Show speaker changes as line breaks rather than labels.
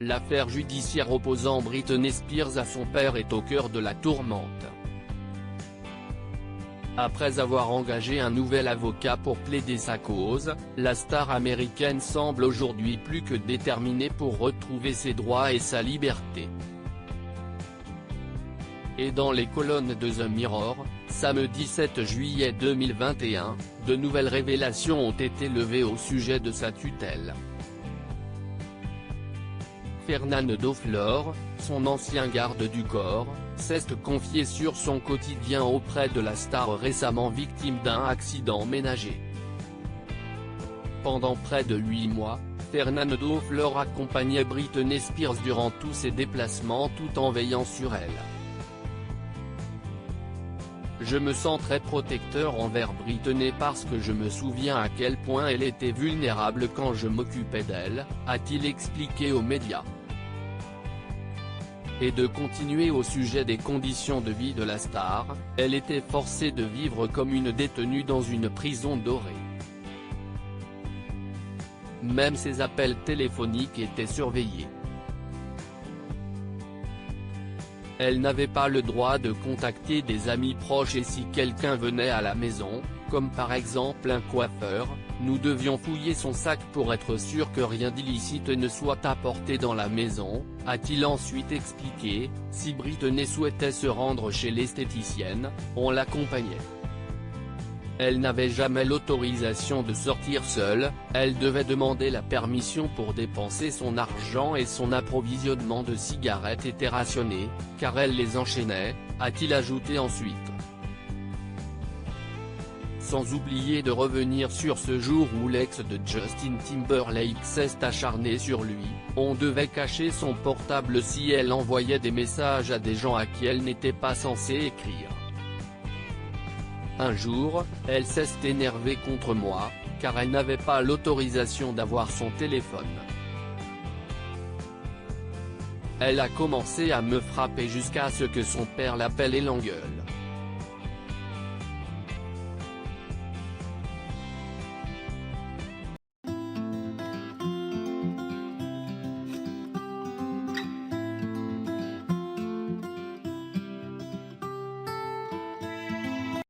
L'affaire judiciaire opposant Britney Spears à son père est au cœur de la tourmente. Après avoir engagé un nouvel avocat pour plaider sa cause, la star américaine semble aujourd'hui plus que déterminée pour retrouver ses droits et sa liberté. Et dans les colonnes de The Mirror, samedi 7 juillet 2021, de nouvelles révélations ont été levées au sujet de sa tutelle. Fernando Flor, son ancien garde du corps, s'est confié sur son quotidien auprès de la star récemment victime d'un accident ménager. Pendant près de 8 mois, Fernando Flor accompagnait Britney Spears durant tous ses déplacements tout en veillant sur elle. Je me sens très protecteur envers Britney parce que je me souviens à quel point elle était vulnérable quand je m'occupais d'elle, a-t-il expliqué aux médias. Et de continuer au sujet des conditions de vie de la star, elle était forcée de vivre comme une détenue dans une prison dorée. Même ses appels téléphoniques étaient surveillés. Elle n'avait pas le droit de contacter des amis proches et si quelqu'un venait à la maison, comme par exemple un coiffeur, nous devions fouiller son sac pour être sûr que rien d'illicite ne soit apporté dans la maison, a-t-il ensuite expliqué. Si Britney souhaitait se rendre chez l'esthéticienne, on l'accompagnait. Elle n'avait jamais l'autorisation de sortir seule, elle devait demander la permission pour dépenser son argent et son approvisionnement de cigarettes était rationné, car elle les enchaînait, a-t-il ajouté ensuite. Sans oublier de revenir sur ce jour où l'ex de Justin Timberlake s'est acharné sur lui, on devait cacher son portable si elle envoyait des messages à des gens à qui elle n'était pas censée écrire. Un jour, elle s'est énervée contre moi, car elle n'avait pas l'autorisation d'avoir son téléphone. Elle a commencé à me frapper jusqu'à ce que son père l'appelle et l'engueule.